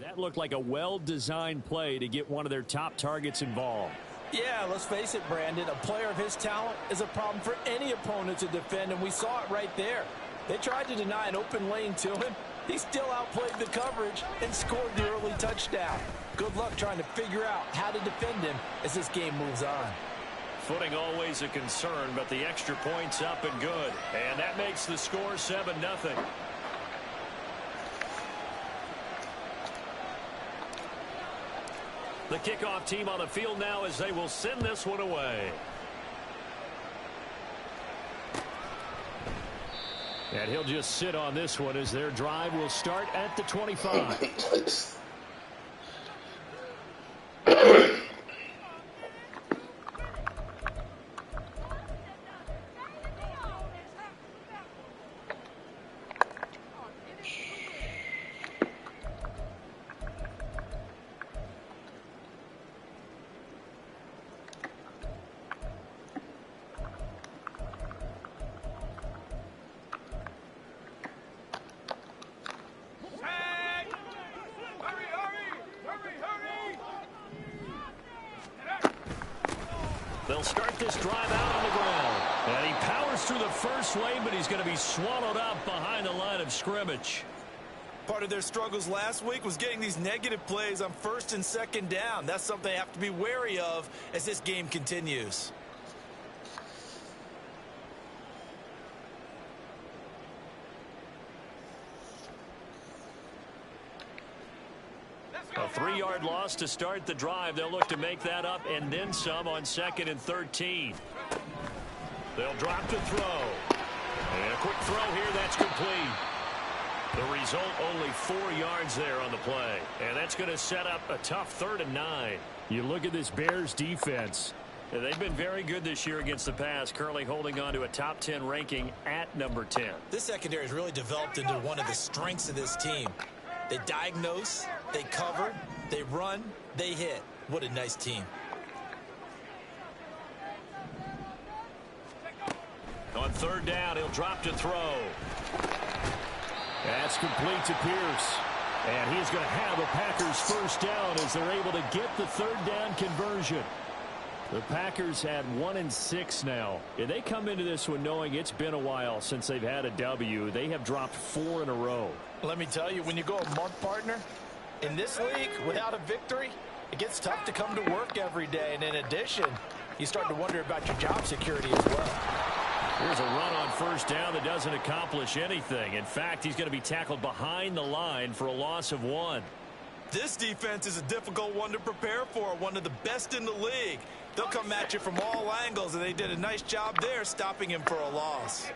That looked like a well-designed play to get one of their top targets involved. Yeah, let's face it, Brandon. A player of his talent is a problem for any opponent to defend, and we saw it right there. They tried to deny an open lane to him. He still outplayed the coverage and scored the early touchdown. Good luck trying to figure out how to defend him as this game moves on. Footing always a concern, but the extra point's up and good. And that makes the score 7-0. The kickoff team on the field now as they will send this one away. And he'll just sit on this one as their drive will start at the 25. They'll start this drive out on the ground. And he powers through the first wave, but he's going to be swallowed up behind the line of scrimmage. Part of their struggles last week was getting these negative plays on first and second down. That's something they have to be wary of as this game continues. A 3-yard loss to start the drive. They'll look to make that up and then some on 2nd and 13. They'll drop to throw. And a quick throw here. That's complete. The result, only 4 yards there on the play. And that's going to set up a tough 3rd and 9. You look at this Bears defense. They've been very good this year against the pass, currently holding on to a top 10 ranking at number 10. This secondary has really developed into one of the strengths of this team. They diagnose, they cover, they run, they hit. What a nice team. On 3rd down, he'll drop to throw. That's complete to Pierce. And he's going to have a Packers first down as they're able to get the 3rd down conversion. The Packers had 1-6 now. And they come into this one knowing it's been a while since they've had a W. They have dropped 4 in a row. Let me tell you, when you go a month partner, in this league, without a victory, it gets tough to come to work every day. And in addition, you start to wonder about your job security as well. Here's a run on 1st down that doesn't accomplish anything. In fact, he's going to be tackled behind the line for a loss of 1. This defense is a difficult one to prepare for, one of the best in the league. They'll come at you from all angles, and they did a nice job there stopping him for a loss.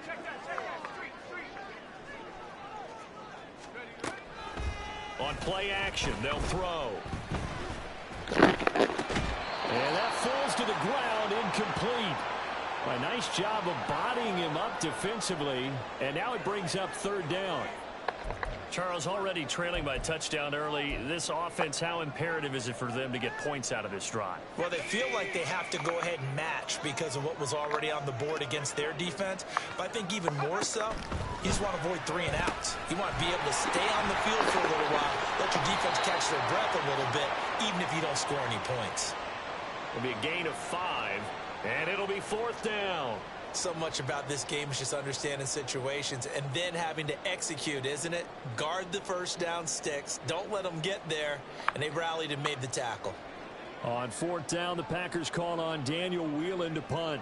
On play action, they'll throw. And that falls to the ground, incomplete. A nice job of bodying him up defensively, and now it brings up 3rd down. Charles, already trailing by a touchdown early. This offense, how imperative is it for them to get points out of this drive? Well, they feel like they have to go ahead and match because of what was already on the board against their defense. But I think even more so, you just want to avoid 3 and outs. You want to be able to stay on the field for a little while, let your defense catch their breath a little bit, even if you don't score any points. It'll be a gain of 5, and it'll be 4th down. So much about this game is just understanding situations and then having to execute, isn't it? Guard the first down sticks. Don't let them get there. And they rallied and made the tackle. On 4th down, the Packers call on Daniel Whelan to punt.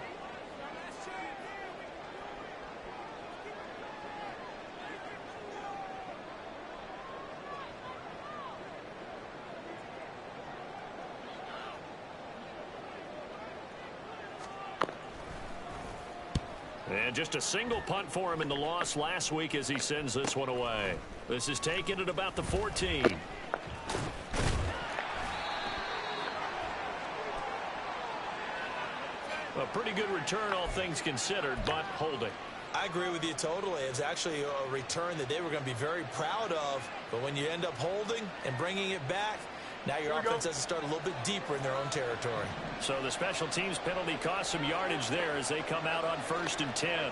And just a single punt for him in the loss last week as he sends this one away. This is taken at about the 14. A pretty good return, all things considered, but holding. I agree with you totally. It's actually a return that they were going to be very proud of. But when you end up holding and bringing it back, now your offense has to start a little bit deeper in their own territory. So the special teams penalty cost some yardage there as they come out on 1st and 10.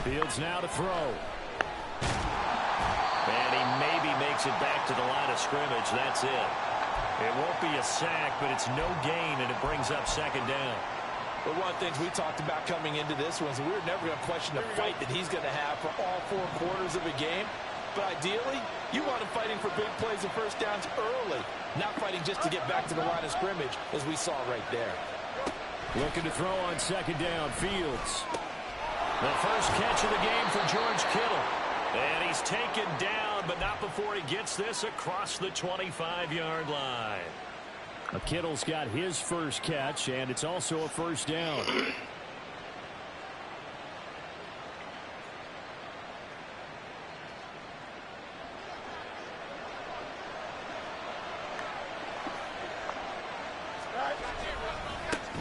Fields now to throw. And he maybe makes it back to the line of scrimmage. That's it. It won't be a sack, but it's no gain, and it brings up second down. But one of the things we talked about coming into this was we were never going to question the fight that he's going to have for all 4 quarters of a game. But ideally, you want him fighting for big plays and first downs early, not fighting just to get back to the line of scrimmage, as we saw right there. Looking to throw on second down, Fields. The first catch of the game for George Kittle. And he's taken down, but not before he gets this across the 25-yard line. Kittle's got his first catch, and it's also a first down.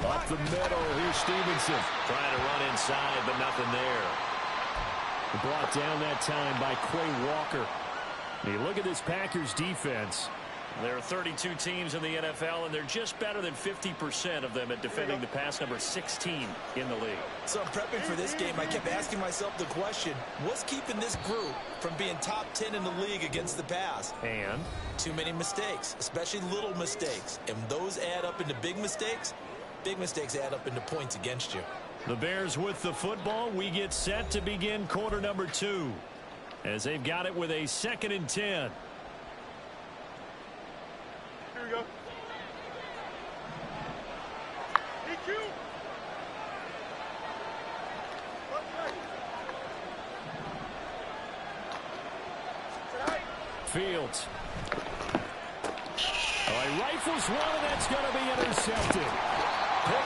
Up the middle, here's Stevenson. Trying to run inside, but nothing there. Brought down that time by Quay Walker. And you look at this Packers defense. There are 32 teams in the NFL, and they're just better than 50% of them at defending the pass, number 16 in the league. So I'm prepping for this game. I kept asking myself the question, what's keeping this group from being top 10 in the league against the pass? And? Too many mistakes, especially little mistakes. And those add up into big mistakes. Big mistakes add up into points against you. The Bears with the football. We get set to begin quarter number 2 as they've got it with a 2nd and 10. Here we go. EQ. Fields. Oh, he rifles one, and that's going to be intercepted. And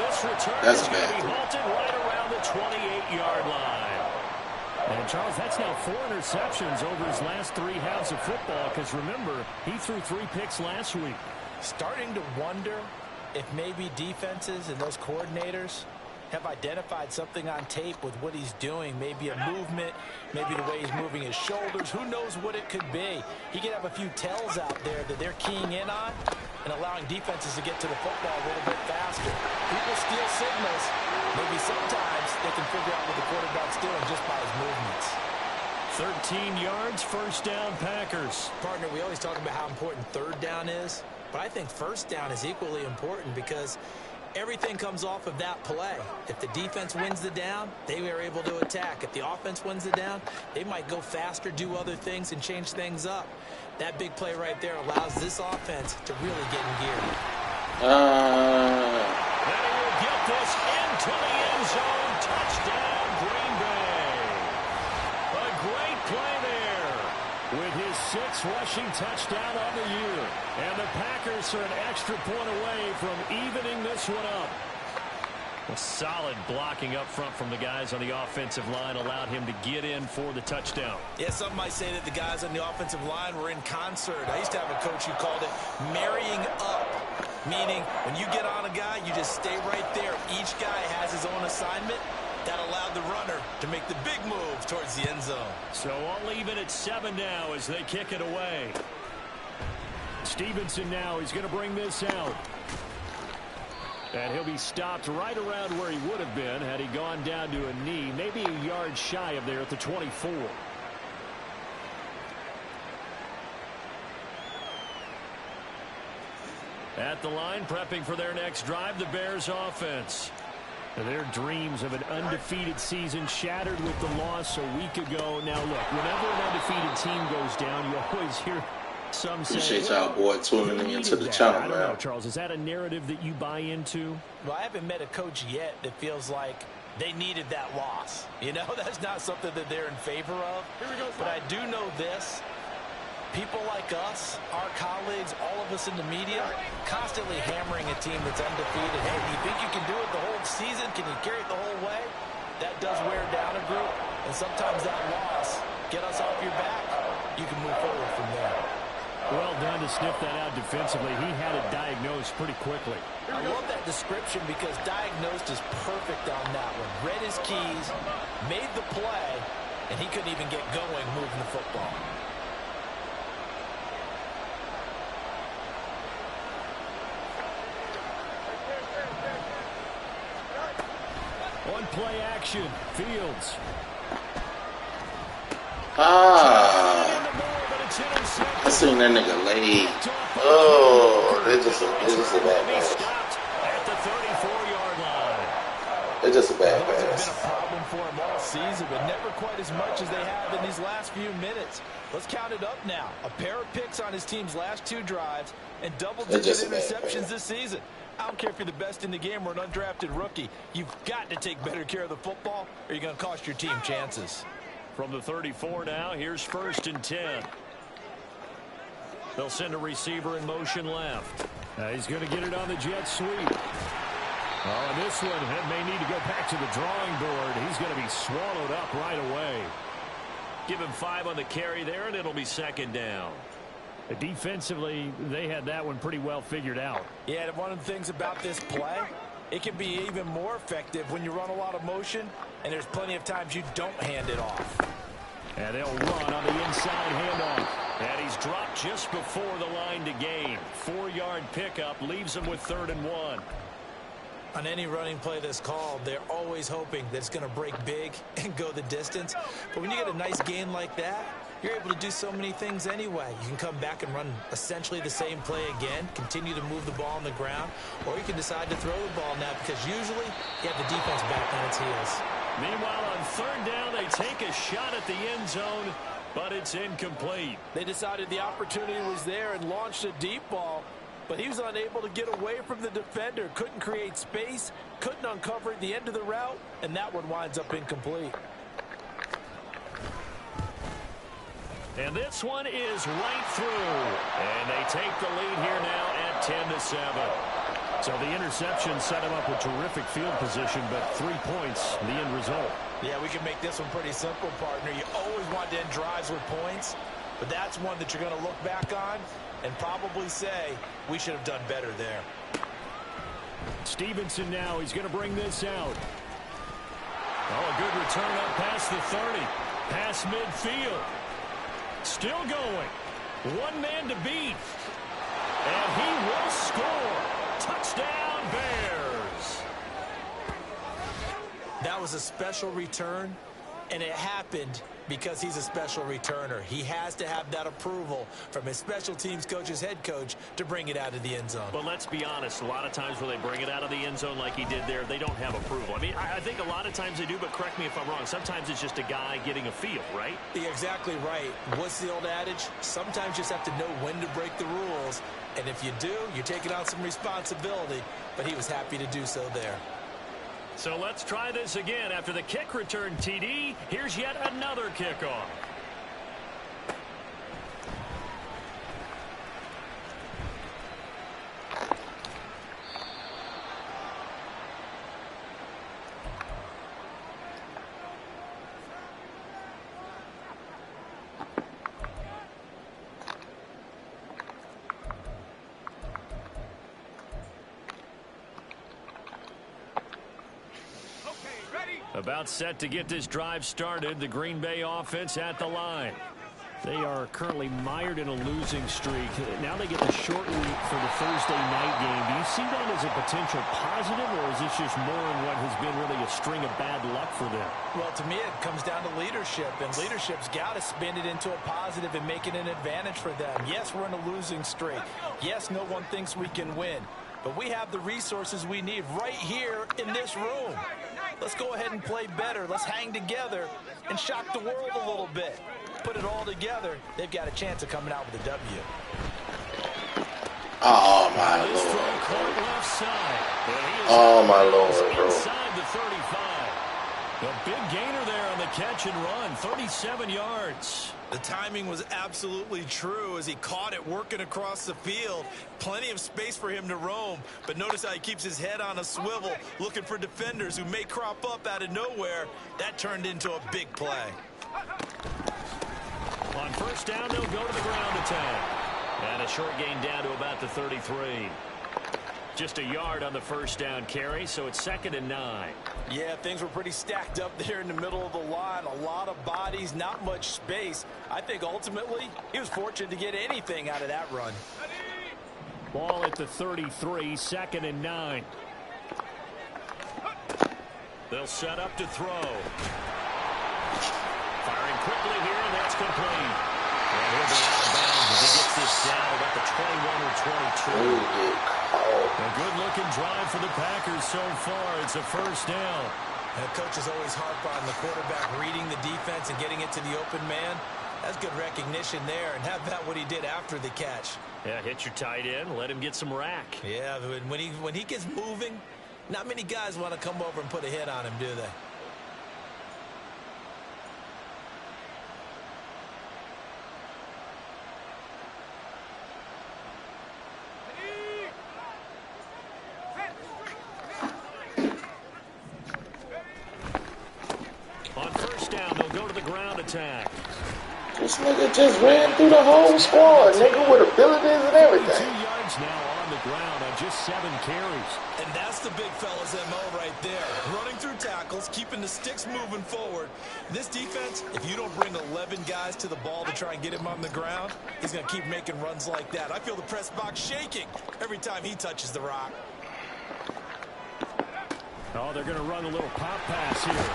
this return is going to be halted right around the 28-yard line. And, Charles, that's now 4 interceptions over his last 3 halves of football, because, remember, he threw 3 picks last week. Starting to wonder if maybe defenses and those coordinators have identified something on tape with what he's doing. Maybe a movement, maybe the way he's moving his shoulders. Who knows what it could be? He could have a few tells out there that they're keying in on and allowing defenses to get to the football a little bit faster. People steal signals. Maybe sometimes they can figure out what the quarterback's doing just by his movements. 13 yards, first down, Packers. Partner, we always talk about how important third down is, but I think first down is equally important because everything comes off of that play. If the defense wins the down, they are able to attack. If the offense wins the down, they might go faster, do other things, and change things up. That big play right there allows this offense to really get in gear. And he will get this into the end zone. Touchdown, Green Bay. A great play there with his 6th rushing touchdown on the year. And the Packers are an extra point away from evening this one up. A solid blocking up front from the guys on the offensive line allowed him to get in for the touchdown. Yeah, some might say that the guys on the offensive line were in concert. I used to have a coach who called it marrying up, meaning when you get on a guy, you just stay right there. Each guy has his own assignment. That allowed the runner to make the big move towards the end zone. So I'll leave it at 7 now as they kick it away. Stevenson now is going to bring this out. And he'll be stopped right around where he would have been had he gone down to a knee, maybe a yard shy of there at the 24. At the line, prepping for their next drive, the Bears offense. Their dreams of an undefeated season shattered with the loss a week ago. Now, look, whenever an undefeated team goes down, you always hear some say, appreciate y'all boy tuning into the channel, I don't know, Charles. Is that a narrative that you buy into? Well, I haven't met a coach yet that feels like they needed that loss. You know, that's not something that they're in favor of. But I do know this. People like us, our colleagues, all of us in the media, constantly hammering a team that's undefeated. Hey, do you think you can do it the whole season? Can you carry it the whole way? That does wear down a group. And sometimes that loss, get us off your back, you can move forward from there. Well done to sniff that out defensively. He had it diagnosed pretty quickly. I love that description because diagnosed is perfect on that one. Read his keys, made the play, and he couldn't even get going moving the football. On play action, Fields. I seen that nigga late. Oh, it's just a bad pass. At the 34-yard line. It's just a bad It's pass. been a problem for him all season, but never quite as much as they have in these last few minutes. Let's count it up now. A pair of picks on his team's last 2 drives and double-digit interceptions this season. I don't care if you're the best in the game or an undrafted rookie. You've got to take better care of the football or you're going to cost your team chances. From the 34 now, here's 1st and 10. They'll send a receiver in motion left. He's going to get it on the jet sweep. Oh, this one may need to go back to the drawing board. He's going to be swallowed up right away. Give him 5 on the carry there, and it'll be 2nd down. Defensively, they had that one pretty well figured out. Yeah, one of the things about this play, it can be even more effective when you run a lot of motion, and there's plenty of times you don't hand it off. And they'll run on the inside handoff. And he's dropped just before the line to gain. 4-yard pickup leaves him with 3rd and 1. On any running play that's called, they're always hoping that it's going to break big and go the distance. But when you get a nice gain like that, you're able to do so many things anyway. You can come back and run essentially the same play again, continue to move the ball on the ground, or you can decide to throw the ball now because usually you have the defense back on its heels. Meanwhile, on 3rd down, they take a shot at the end zone, but it's incomplete. They decided the opportunity was there and launched a deep ball, but he was unable to get away from the defender, couldn't create space, couldn't uncover at the end of the route, and that one winds up incomplete. And this one is right through. And they take the lead here now at 10-7. So the interception set him up with terrific field position, but 3 points, the end result. Yeah, we can make this one pretty simple, partner. You always want to end drives with points, but that's one that you're going to look back on and probably say, we should have done better there. Stevenson now, he's going to bring this out. Oh, a good return up past the 30. Past midfield. Still going. 1 man to beat. And he will score. Touchdown, Bears. That was a special return, and it happened because he's a special returner. He has to have that approval from his special teams coach's head coach to bring it out of the end zone. But let's be honest, a lot of times when they bring it out of the end zone like he did there, they don't have approval. I mean, I think a lot of times they do, but correct me if I'm wrong. Sometimes it's just a guy getting a feel, right? You're exactly right. What's the old adage? Sometimes you just have to know when to break the rules, and if you do, you're taking on some responsibility, but he was happy to do so there. So let's try this again. After the kick return TD, here's yet another kickoff. About set to get this drive started. The Green Bay offense at the line. They are currently mired in a losing streak. Now they get the short week for the Thursday night game. Do you see that as a potential positive, or is this just more in what has been really a string of bad luck for them? Well, to me, it comes down to leadership, and leadership's got to spin it into a positive and make it an advantage for them. Yes, we're in a losing streak. Yes, no one thinks we can win, but we have the resources we need right here in this room. Let's go ahead and play better. Let's hang together and shock the world a little bit. Put it all together, they've got a chance of coming out with a W. Oh, my Lord. Oh, my Lord, bro. Inside the 35. A big gainer there on the catch and run, 37 yards. The timing was absolutely true as he caught it working across the field. Plenty of space for him to roam, but notice how he keeps his head on a swivel, looking for defenders who may crop up out of nowhere. That turned into a big play. On first down, they'll go to the ground attack. And a short gain down to about the 33. Just a yard on the first down carry, so it's 2nd and 9. Yeah, things were pretty stacked up there in the middle of the line. A lot of bodies, not much space. I think ultimately he was fortunate to get anything out of that run. Ball at the 33, 2nd and 9. They'll set up to throw. Firing quickly here, and that's complete. And he'll be out of bounds as he gets this down about the 21 or 22. A good-looking drive for the Packers so far. It's a first down. And coaches always harp on the quarterback reading the defense and getting it to the open man. That's good recognition there. And how about what he did after the catch? Yeah, hit your tight end, let him get some rack. Yeah, when he gets moving, not many guys want to come over and put a hit on him, do they? On first down, they'll go to the ground attack. This nigga just ran through the whole squad, nigga, with abilities and everything. 2 yards now on the ground on just 7 carries. And that's the big fella's MO right there. Running through tackles, keeping the sticks moving forward. This defense, if you don't bring 11 guys to the ball to try and get him on the ground, he's going to keep making runs like that. I feel the press box shaking every time he touches the rock. Oh, they're going to run a little pop pass here.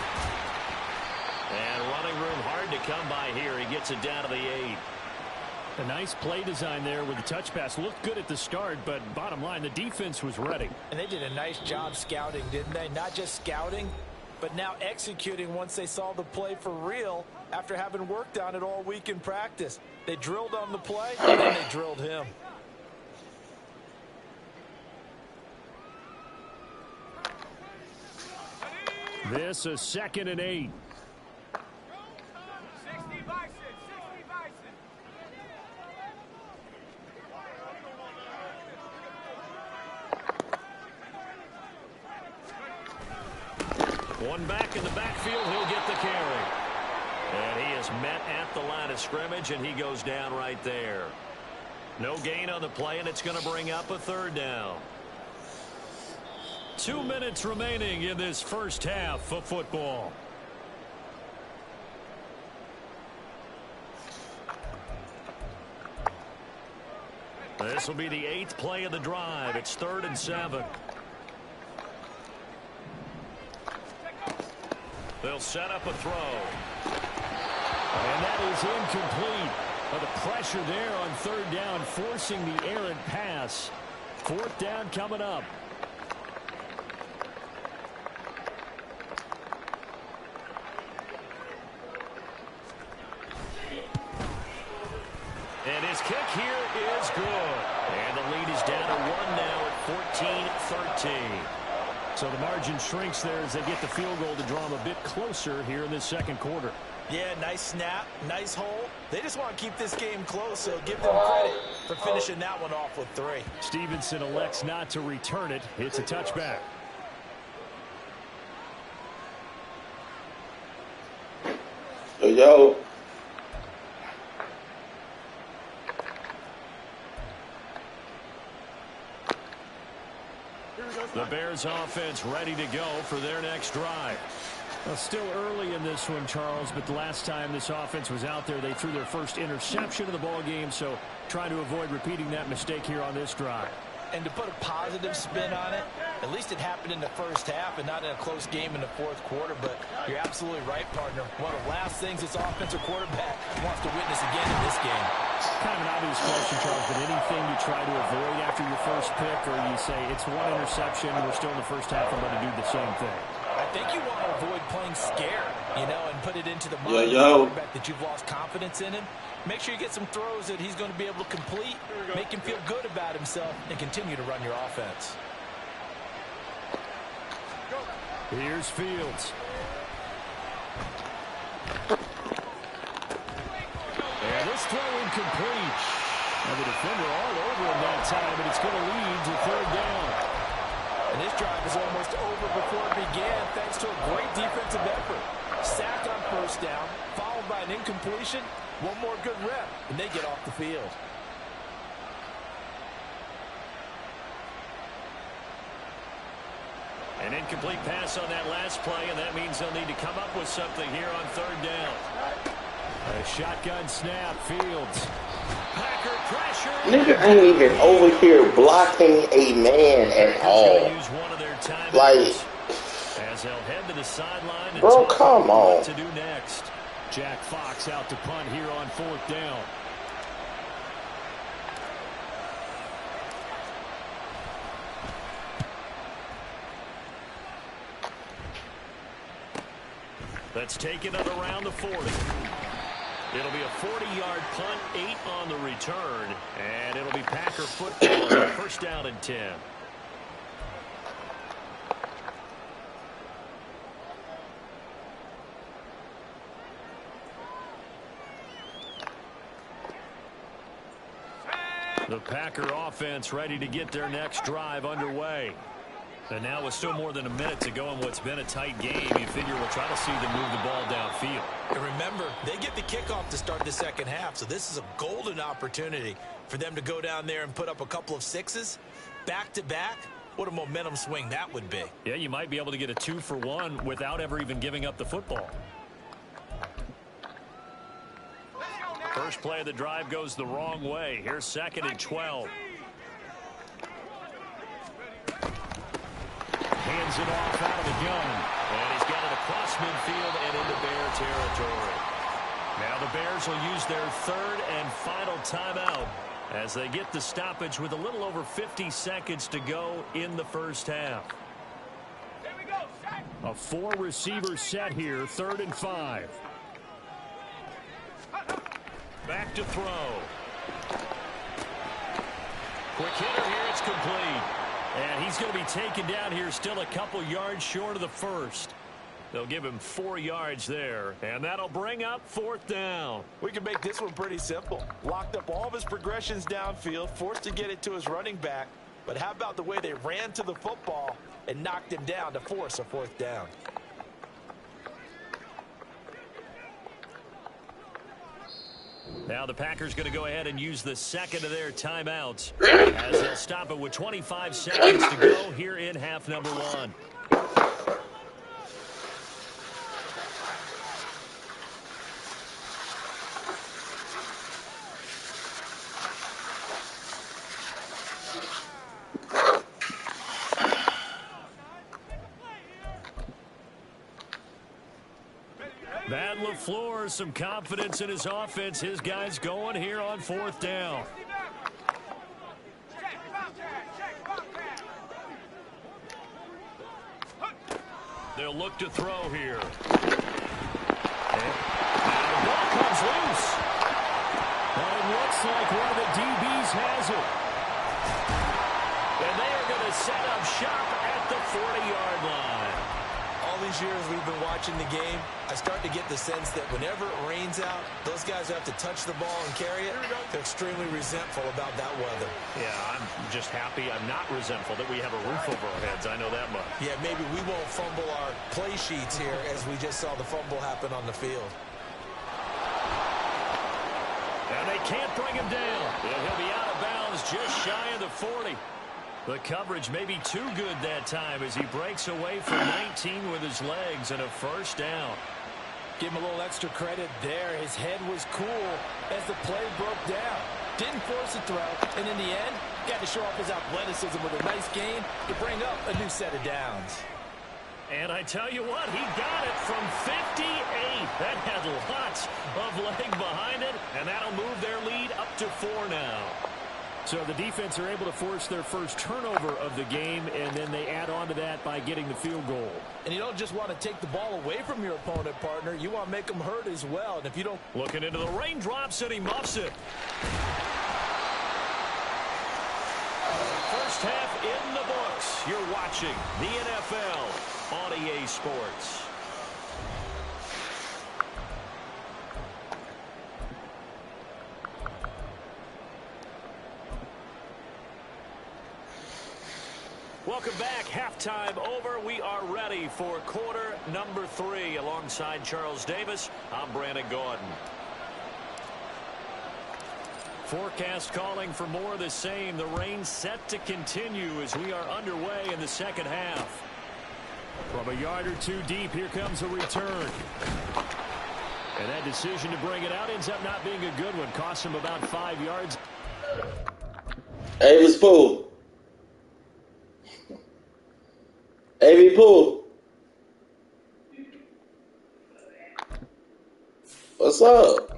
And running room hard to come by here. He gets it down to the 8. A nice play design there with the touch pass. Looked good at the start, but bottom line, the defense was ready. And they did a nice job scouting, didn't they? Not just scouting, but now executing once they saw the play for real after having worked on it all week in practice. They drilled on the play, and then they drilled him. This is 2nd and 8. One back in the backfield, he'll get the carry. And he is met at the line of scrimmage, and he goes down right there. No gain on the play, and it's going to bring up a 3rd down. 2 minutes remaining in this first half of football. This will be the 8th play of the drive. It's 3rd and 7. They'll set up a throw. And that is incomplete. But the pressure there on 3rd down, forcing the errant pass. 4th down coming up. And his kick here is good. And the lead is down to 1 now at 14-13. So the margin shrinks there as they get the field goal to draw them a bit closer here in this 2nd quarter. Yeah, nice snap, nice hole. They just want to keep this game close, so give them credit for finishing that one off with 3. Stevenson elects not to return it. It's a touchback. Yo. The Bears offense ready to go for their next drive. Well, still early in this one, Charles, but the last time this offense was out there, they threw their first interception of the ball game, so trying to avoid repeating that mistake here on this drive. And to put a positive spin on it, at least it happened in the first half and not in a close game in the 4th quarter. But you're absolutely right, partner. One of the last things this offensive quarterback wants to witness again in this game. Kind of an obvious question, Charles, but anything you try to avoid after your first pick, or you say it's 1 interception, we're still in the first half, I'm going to do the same thing? I think you want to avoid playing scared, and put it into the mind of the quarterback that you've lost confidence in him. Make sure you get some throws that he's going to be able to complete, make him feel good about himself, and continue to run your offense. Here's Fields. And this throw incomplete. And the defender all over him that time, and it's going to lead to 3rd down. And this drive is almost over before it began thanks to a great defensive effort. Sack on first down, followed by an incompletion. One more good rep, and they get off the field. An incomplete pass on that last play, and that means they'll need to come up with something here on 3rd down. A shotgun snap, Fields. Packer pressure. Nigga ain't even over here blocking a man at all. Use one of their Like, As they'll head to the sideline and Bro, talk come about what on. to do next. Jack Fox out to punt here on 4th down. Let's take it at around the 40. It'll be a 40-yard punt, 8 on the return, and it'll be Packer football, first down and 10. The Packer offense ready to get their next drive underway. And now with still more than a minute to go in what's been a tight game, you figure we'll try to see them move the ball downfield. And remember, they get the kickoff to start the second half, so this is a golden opportunity for them to go down there and put up a couple of sixes back-to-back. What a momentum swing that would be. Yeah, you might be able to get a 2-for-1 without ever even giving up the football. First play of the drive goes the wrong way. Here's 2nd and 12. Hands it off out of the gun. And he's got it across midfield and into Bear territory. Now the Bears will use their 3rd and final timeout as they get the stoppage with a little over 50 seconds to go in the first half. A 4-receiver set here, 3rd and 5. Back to throw. Quick hitter here, it's complete. And he's going to be taken down here still a couple yards short of the first. They'll give him 4 yards there, and that'll bring up 4th down. We can make this one pretty simple. Locked up all of his progressions downfield, forced to get it to his running back. But how about the way they ran to the football and knocked him down to force a 4th down? Now the Packers going to go ahead and use the 2nd of their timeouts as they'll stop it with 25 seconds to go here in half number 1. Matt LaFleur, some confidence in his offense. His guys going here on 4th down. They'll look to throw here. And the ball comes loose. And it looks like one of the DBs has it. And they are going to set up shop at the 40-yard line. All these years we've been watching the game, I start to get the sense that whenever it rains out, those guys who have to touch the ball and carry it, they're extremely resentful about that weather. Yeah, I'm just happy I'm not resentful that we have a roof over our heads. I know that much. Yeah, maybe we won't fumble our play sheets here as we just saw the fumble happen on the field. And they can't bring him down. He'll be out of bounds just shy of the 40. The coverage may be too good that time as he breaks away from 19 with his legs and a first down. Give him a little extra credit there. His head was cool as the play broke down. Didn't force a throw, and in the end, got to show off his athleticism with a nice gain to bring up a new set of downs. And I tell you what, he got it from 58. That had lots of leg behind it, and that'll move their lead up to 4 now. So the defense are able to force their first turnover of the game, and then they add on to that by getting the field goal. And you don't just want to take the ball away from your opponent, partner. You want to make them hurt as well. And if you don't... Looking into the raindrops, and he muffs it. First half in the books. You're watching the NFL on EA Sports. Welcome back. Halftime over. We are ready for quarter number 3. Alongside Charles Davis, I'm Brandon Gordon. Forecast calling for more of the same. The rain set to continue as we are underway in the second half. From a yard or two deep, here comes a return. And that decision to bring it out ends up not being a good one. Costs him about 5 yards. Avis Pool. AV Pool. What's up?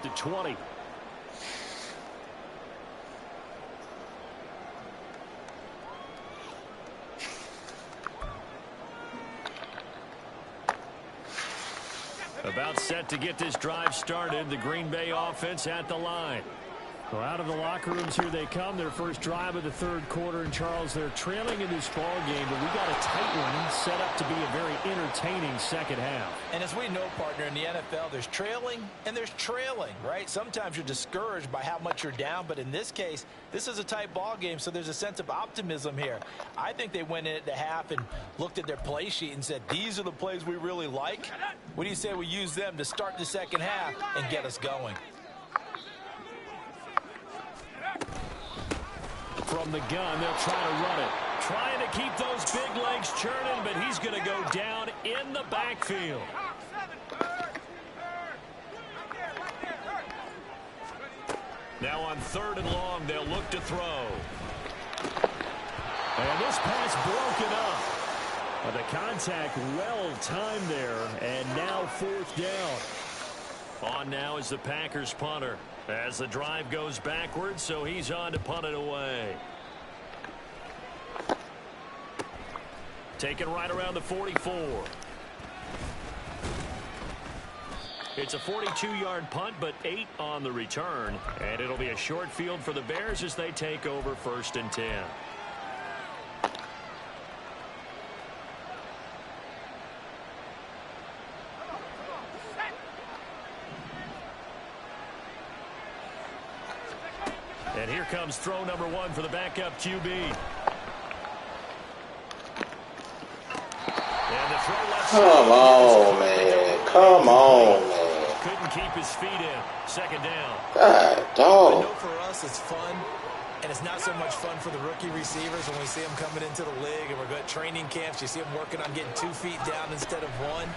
To 20. About set to get this drive started. The Green Bay offense at the line. Well, out of the locker rooms here they come. Their first drive of the third quarter. And, Charles, they're trailing in this ball game, but we got a tight one set up to be a very entertaining second half. And as we know, partner, in the NFL, there's trailing and there's trailing, right? Sometimes you're discouraged by how much you're down, but in this case, this is a tight ball game, so there's a sense of optimism here. I think they went in at the half and looked at their play sheet and said, these are the plays we really like. What do you say we use them to start the second half and get us going? From the gun, they'll try to run it. Trying to keep those big legs churning, but he's going to go down in the backfield. Now on 3rd and long, they'll look to throw. And this pass broken up. The contact well timed there, and now 4th down. On now is the Packers punter. As the drive goes backwards, so he's on to punt it away. Taken right around the 44. It's a 42-yard punt, but 8 on the return. And it'll be a short field for the Bears as they take over 1st and 10. And here comes throw number 1 for the backup QB. And the throw left side. Come on, man. Come on, man. Couldn't keep his feet in. 2nd down. God, I dog. know for us it's fun, and it's not so much fun for the rookie receivers when we see them coming into the league and we're good training camps. You see them working on getting 2 feet down instead of 1.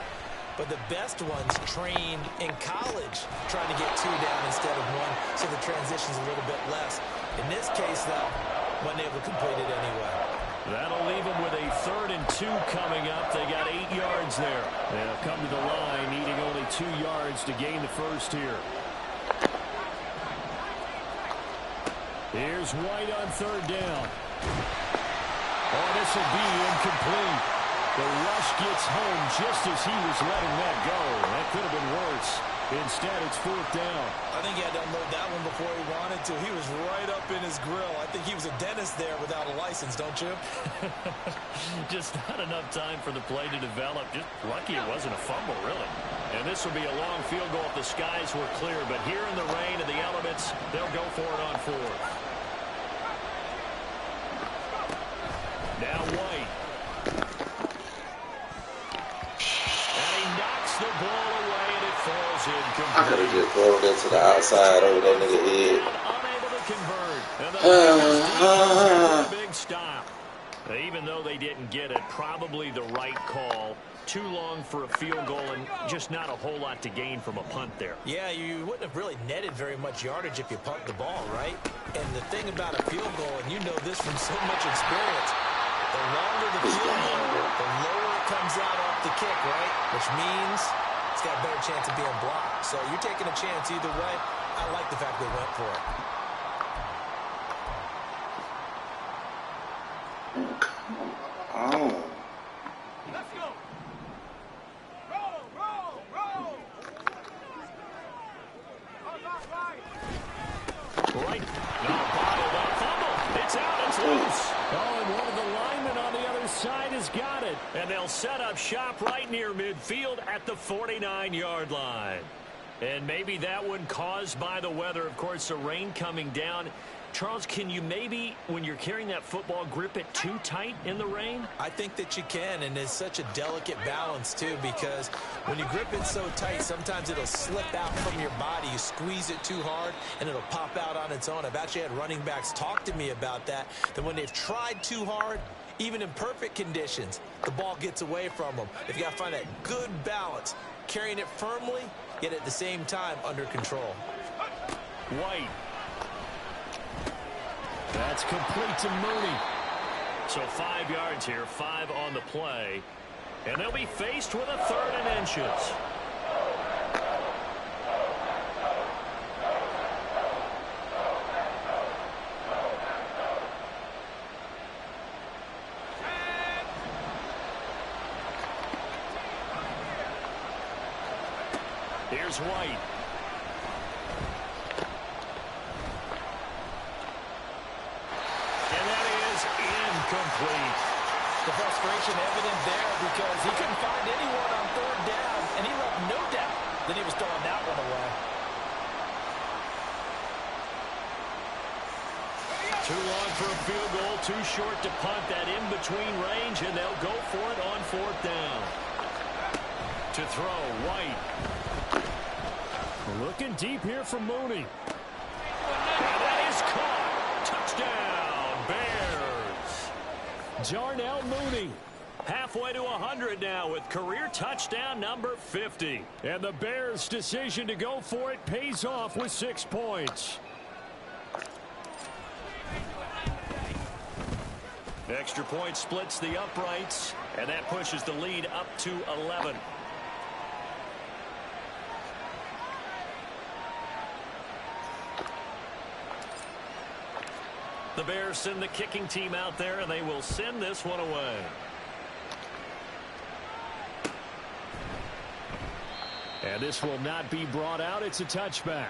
But the best ones train in college trying to get 2 down instead of 1, so the transition's a little bit less. In this case, though, wasn't able to complete it anyway. That'll leave them with a 3rd and 2 coming up. They got 8 yards there. They'll come to the line needing only 2 yards to gain the first here. Here's White on 3rd down. Oh, this will be incomplete. The rush gets home just as he was letting that go. That could have been worse. Instead, it's 4th down. I think he had to unload that one before he wanted to. He was right up in his grill. I think he was a dentist there without a license, don't you? Just not enough time for the play to develop. Just lucky it wasn't a fumble, really. And this will be a long field goal if the skies were clear. But here in the rain and the elements, they'll go for it on 4th. Now White. The ball away, and it falls incomplete. I could have just thrown that to the outside over that nigga head. Unable to convert. And the big stop. Even though they didn't get it, probably the right call. Too long for a field goal and just not a whole lot to gain from a punt there. Yeah, you wouldn't have really netted very much yardage if you punt the ball, right? And the thing about a field goal, and you know this from so much experience, the longer the field goal, the lower it comes out off the kick, right? Which means it's got a better chance of being blocked. So you're taking a chance either way. I like the fact they went for it. Oh. Let's go. Roll, roll, roll. Right. Not bottled up. Fumble. It's out. It's loose. Oh, and one of the linemen on the other side has got it. And they'll set up shop right near midfield at the 49-yard line. And maybe that one caused by the weather. Of course, the rain coming down. Charles, can you maybe, when you're carrying that football, grip it too tight in the rain? I think that you can, and it's such a delicate balance, too, because when you grip it so tight, sometimes it'll slip out from your body. You squeeze it too hard, and it'll pop out on its own. I've actually had running backs talk to me about that when they've tried too hard, even in perfect conditions, the ball gets away from them. If you got to find that good balance, carrying it firmly, yet at the same time under control. White. That's complete to Mooney. So 5 yards here, 5 on the play. And they'll be faced with a 3rd and inches. Here's White. And that is incomplete. The frustration evident there because he couldn't find anyone on 3rd down, and he left no doubt that he was throwing that one away. Too long for a field goal, too short to punt that in-between range, and they'll go for it on 4th down. To throw, White. Looking deep here for Mooney. And that is caught. Touchdown, Bears. Darnell Mooney. Halfway to 100 now with career touchdown number 50. And the Bears' decision to go for it pays off with 6 points. Extra point splits the uprights, and that pushes the lead up to 11. The Bears send the kicking team out there, and they will send this one away. And this will not be brought out. It's a touchback.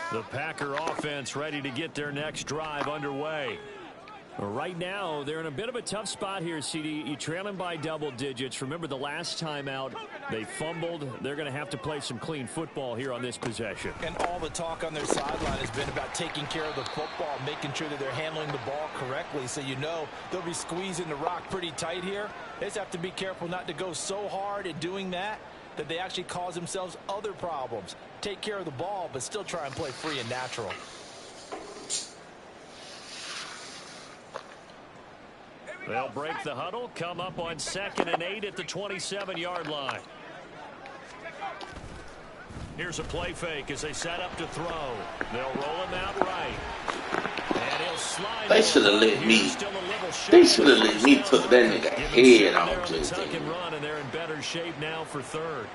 The Packer offense ready to get their next drive underway. Right now, they're in a bit of a tough spot here, CD. You trail them by double digits. Remember the last time out, they fumbled. They're going to have to play some clean football here on this possession. And all the talk on their sideline has been about taking care of the football, making sure that they're handling the ball correctly. So you know they'll be squeezing the rock pretty tight here. They just have to be careful not to go so hard at doing that they actually cause themselves other problems. Take care of the ball, but still try and play free and natural. They'll break the huddle, come up on 2nd and 8 at the 27-yard line. Here's a play fake as they set up to throw. They'll roll him out right. And he'll slide. They should have let me. They should have let me put that nigga head on tuck and run, and they're in better shape now for 3rd.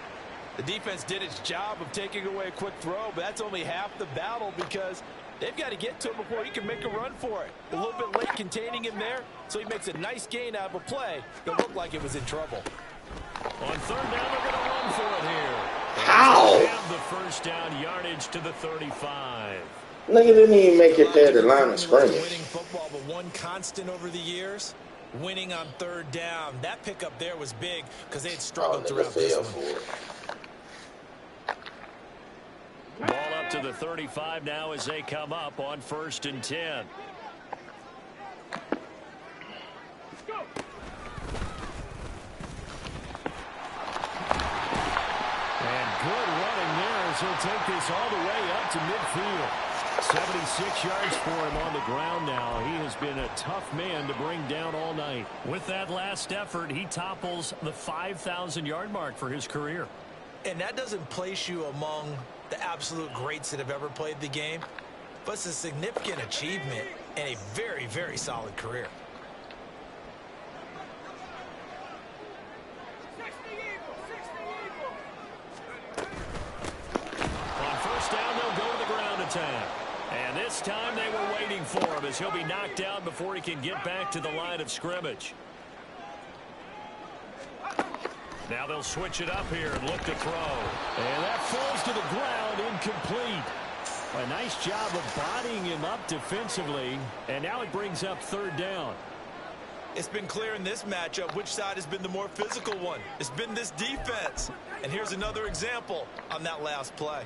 The defense did its job of taking away a quick throw, but that's only half the battle because they've got to get to him before he can make a run for it. A little bit late containing him there, so he makes a nice gain out of a play that looked like it was in trouble. On 3rd down, they're going to run for it here. How? Have the 1st down yardage to the 35. Nigga didn't even make it there the line of scrimmage. Winning football, but one constant over the years, winning on 3rd down. That pickup there was big because they had struggled throughout this one. Ball up to the 35 now as they come up on 1st and 10. And good running there as he'll take this all the way up to midfield. 76 yards for him on the ground now. He has been a tough man to bring down all night. With that last effort, he topples the 5,000-yard mark for his career. And that doesn't place you among the absolute greats that have ever played the game, but it's a significant achievement and a very, very solid career. On 1st down, they'll go to the ground attack. And this time they were waiting for him as he'll be knocked down before he can get back to the line of scrimmage. Now they'll switch it up here and look to throw. And that falls to the ground, incomplete. A nice job of bodying him up defensively. And now it brings up 3rd down. It's been clear in this matchup which side has been the more physical one. It's been this defense. And here's another example on that last play.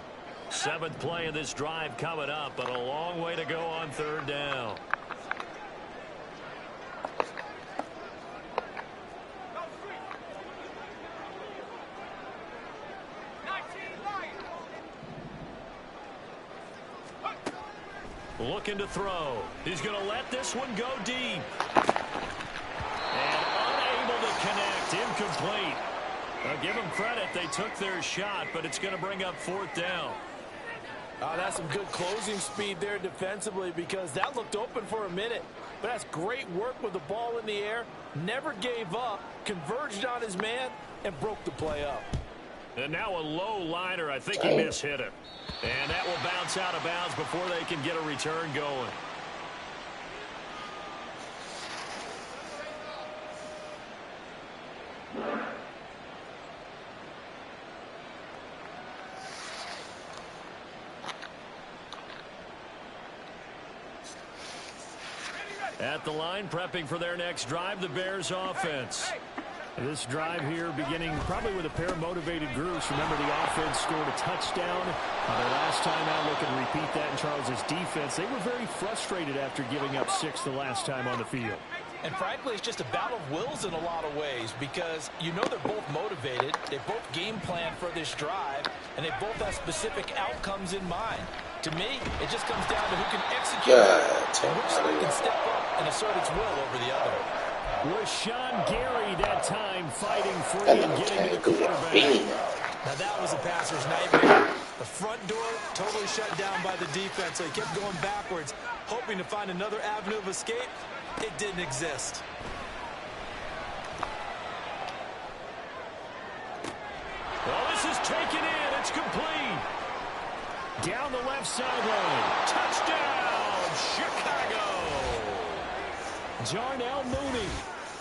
7th play of this drive coming up, but a long way to go on 3rd down. Looking to throw. He's going to let this one go deep. And unable to connect. Incomplete. I'll give them credit. They took their shot, but it's going to bring up 4th down. That's some good closing speed there defensively, because that looked open for a minute. But that's great work with the ball in the air. Never gave up, converged on his man, and broke the play up. And now a low liner. I think he mishit it. And that will bounce out of bounds before they can get a return going. At the line, prepping for their next drive, the Bears offense. This drive here beginning probably with a pair of motivated groups. Remember, the offense scored a touchdown their last time out. Look and repeat that in Charles's defense. They were very frustrated after giving up 6 the last time on the field. And frankly, it's just a battle of wills in a lot of ways, because you know they're both motivated. They both game plan for this drive, and they both have specific outcomes in mind. To me, it just comes down to who can execute and which side can step up and assert its will over the other. Rashawn Gary that time fighting free and getting to the quarterback. Now that was a passer's nightmare. The front door totally shut down by the defense, so he kept going backwards, hoping to find another avenue of escape. It didn't exist. Well, this is taken in. It's complete. Down the left sideline. Touchdown, Chicago. Darnell Mooney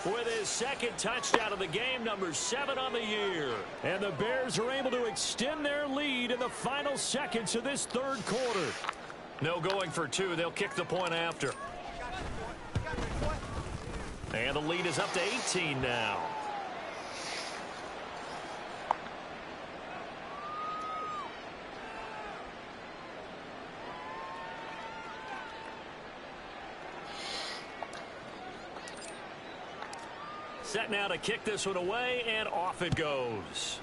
with his 2nd touchdown of the game, number 7 on the year. And the Bears are able to extend their lead in the final seconds of this 3rd quarter. No going for 2. They'll kick the point after. And the lead is up to 18 now. Set now to kick this one away, and off it goes.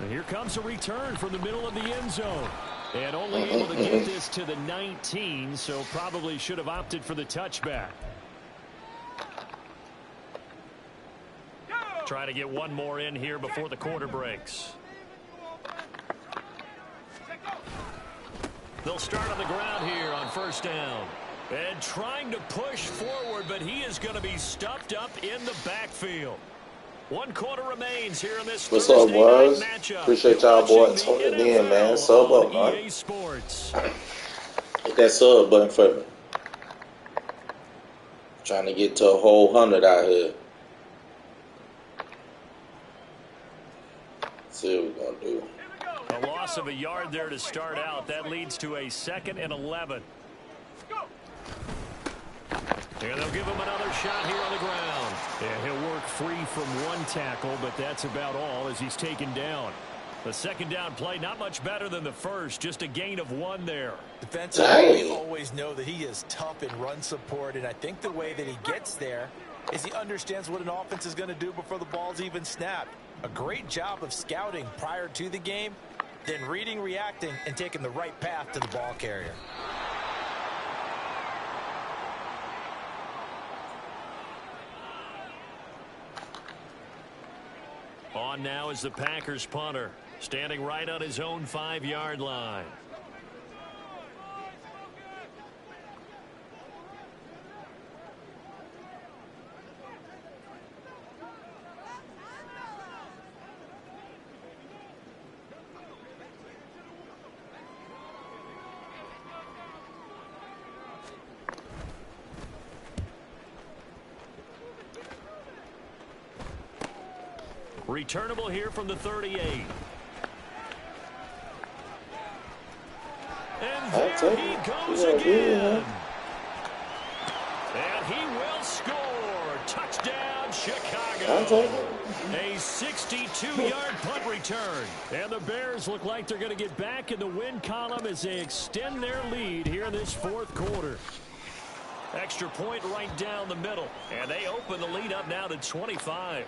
And here comes a return from the middle of the end zone. And only able to get this to the 19, so probably should have opted for the touchback. Try to get one more in here before the quarter breaks. They'll start on the ground here on 1st down. And trying to push forward, but he is going to be stuffed up in the backfield. 1 quarter remains here in this What's up, boys? matchup. Appreciate y'all boys tuning in, man. Sub up, man. EA Sports. Hit that sub button for me. Trying to get to a whole 100 out here. See what we're going to do. A loss of a yard there to start out. That leads to a 2nd and 11. And they'll give him another shot here on the ground. And he'll work free from 1 tackle, but that's about all as he's taken down. The 2nd down play, not much better than the first, just a gain of 1 there. Defensively, we always know that he is tough in run support, and I think the way that he gets there is he understands what an offense is going to do before the ball's even snapped. A great job of scouting prior to the game, then reading, reacting, and taking the right path to the ball carrier. On now is the Packers punter, standing right on his own 5-yard line. Returnable here from the 38. And there he goes again. And he will score. Touchdown, Chicago. A 62-yard punt return. And the Bears look like they're going to get back in the win column as they extend their lead here in this 4th quarter. Extra point right down the middle. And they open the lead up now to 25.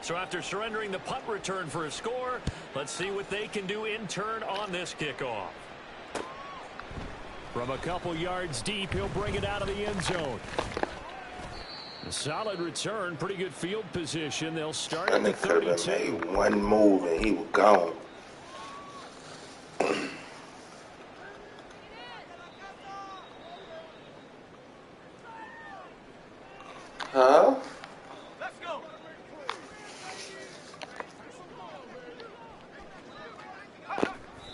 So after surrendering the punt return for a score, let's see what they can do in turn on this kickoff. From a couple yards deep, he'll bring it out of the end zone. A solid return, pretty good field position. They'll start at the 32. Made one move and he was gone. Huh? Let's go.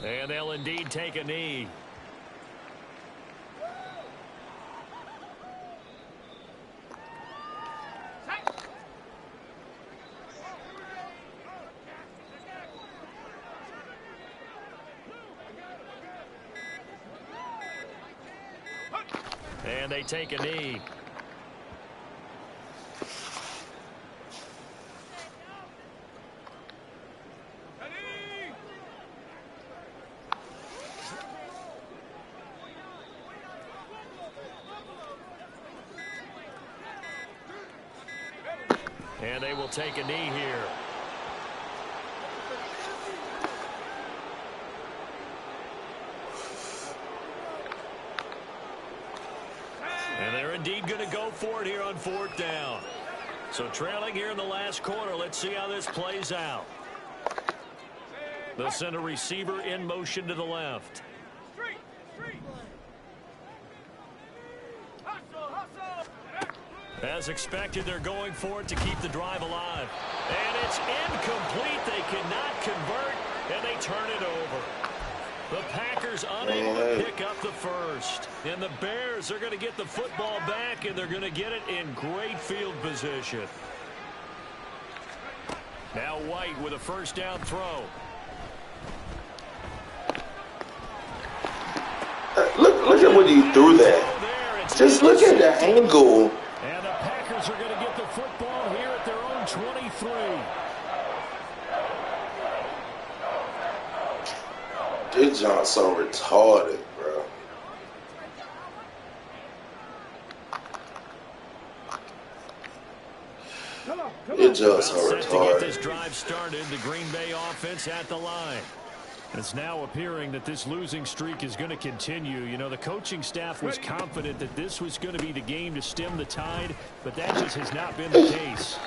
And they'll indeed take a knee. And they take a knee. And they will take a knee here. And they're indeed going to go for it here on 4th down. So trailing here in the last quarter. Let's see how this plays out. They'll send a receiver in motion to the left. As expected, they're going for it to keep the drive alive. And it's incomplete. They cannot convert, and they turn it over. The Packers unable to pick up the first. And the Bears are going to get the football back, and they're going to get it in great field position. Now White with a first down throw. Look at what he threw there. Just look at the angle. And the Packers are going to get the football here at their own 23. This John's so retarded, bro. This John's so Set to get this retarded. drive started, the Green Bay offense at the line. It's now appearing that this losing streak is going to continue. You know, the coaching staff was confident that this was going to be the game to stem the tide, but that just has not been the case.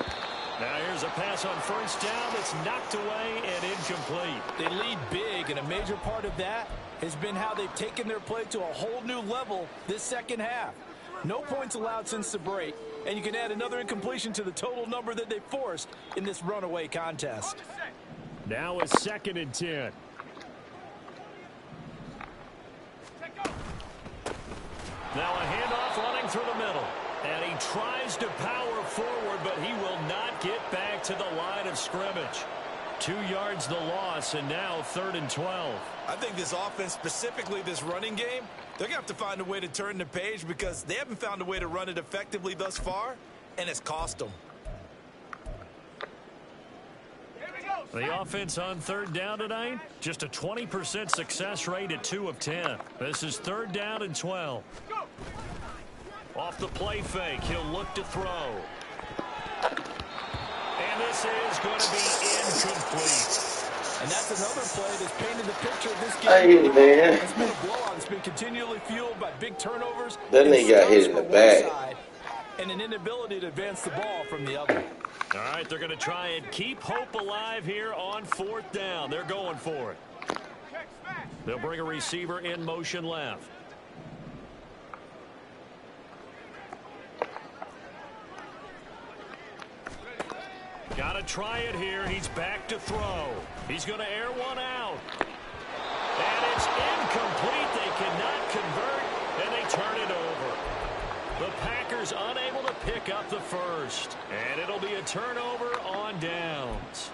Now here's a pass on first down that's knocked away and incomplete. They lead big, and a major part of that has been how they've taken their play to a whole new level this second half. No points allowed since the break, and you can add another incompletion to the total number that they forced in this runaway contest. Now a 2nd and 10. Now a handoff running through the middle. And he tries to power forward, but he will not get back to the line of scrimmage. 2 yards the loss, and now 3rd and 12. I think this offense, specifically this running game, they're going to have to find a way to turn the page because they haven't found a way to run it effectively thus far, and it's cost them. The offense on 3rd down tonight, just a 20% success rate at 2 of 10. This is 3rd down and 12. Off the play fake, he'll look to throw. And this is going to be incomplete. And that's another play that's painted the picture of this game. Hey, man. It's been a blowout. It's been continually fueled by big turnovers. That nigga got hit in the back. And an inability to advance the ball from the other. All right, they're going to try and keep hope alive here on 4th down. They're going for it. They'll bring a receiver in motion left. Got to try it here. He's back to throw. He's going to air one out. And it's incomplete. They cannot convert, and they turn it over. The Packers unable to pick up the first. And it'll be a turnover on downs.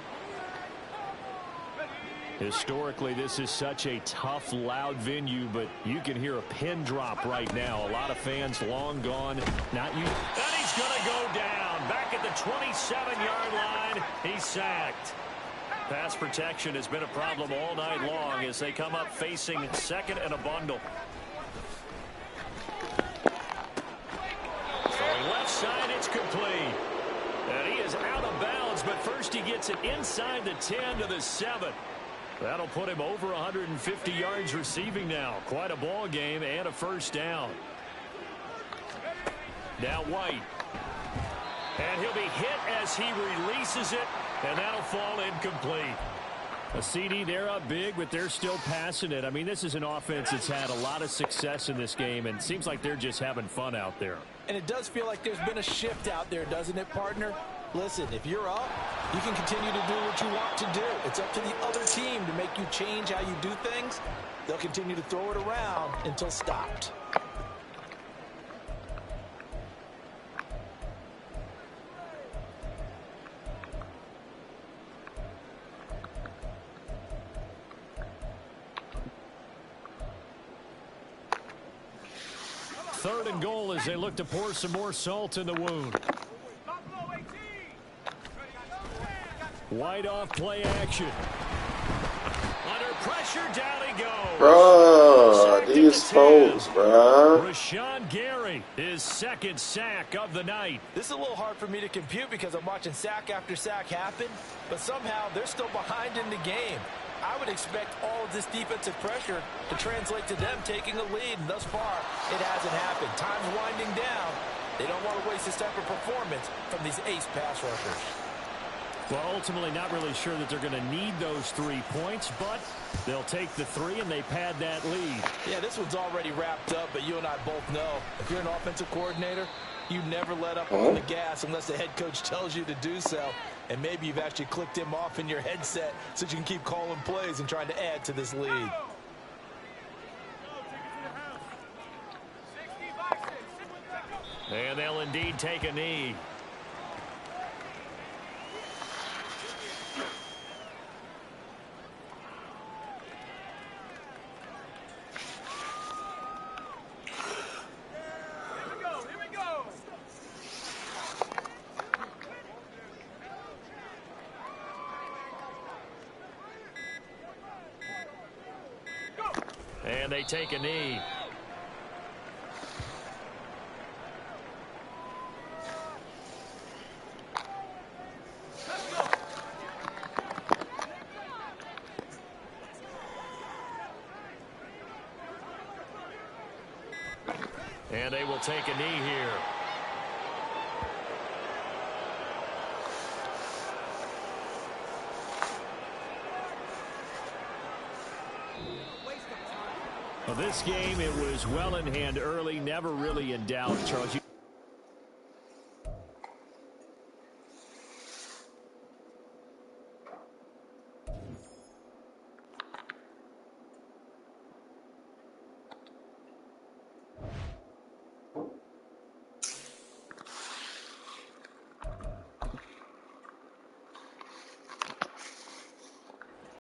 Historically, this is such a tough, loud venue, but you can hear a pin drop right now. A lot of fans long gone. Not you. And he's going to go down. Back at the 27-yard line. He's sacked. Pass protection has been a problem all night long as they come up facing 2nd and a bundle. Throwing left side, it's complete. And he is is out of bounds, but first he gets it inside the 10 to the 7. That'll put him over 150 yards receiving now. Quite a ball game and a first down. Now White. And he'll be hit as he releases it, and that'll fall incomplete. A CD, they're up big, but they're still passing it. I mean, this is an offense that's had a lot of success in this game, and it seems like they're just having fun out there. And it does feel like there's been a shift out there, doesn't it, partner? Listen, if you're up, you can continue to do what you want to do. It's up to the other team to make you change how you do things. They'll continue to throw it around until stopped. Third and goal as they look to pour some more salt in the wound. White off play action. Under pressure, down he goes. Bro, these folks, bro. Rashawn Gary, his second sack of the night. This is a little hard for me to compute because I'm watching sack after sack happen, but somehow they're still behind in the game. I would expect all of this defensive pressure to translate to them taking a lead, and thus far, it hasn't happened. Time's winding down. They don't want to waste this type of performance from these ace pass rushers. Well, ultimately, not really sure that they're going to need those 3 points, but they'll take the 3 and they pad that lead. Yeah, this one's already wrapped up, but you and I both know if you're an offensive coordinator, you never let up on the gas unless the head coach tells you to do so. And maybe you've actually clicked him off in your headset so you can keep calling plays and trying to add to this lead. And they'll indeed take a knee. And they take a knee. And they will take a knee here. Well, this game, it was well in hand early, never really in doubt, Charles.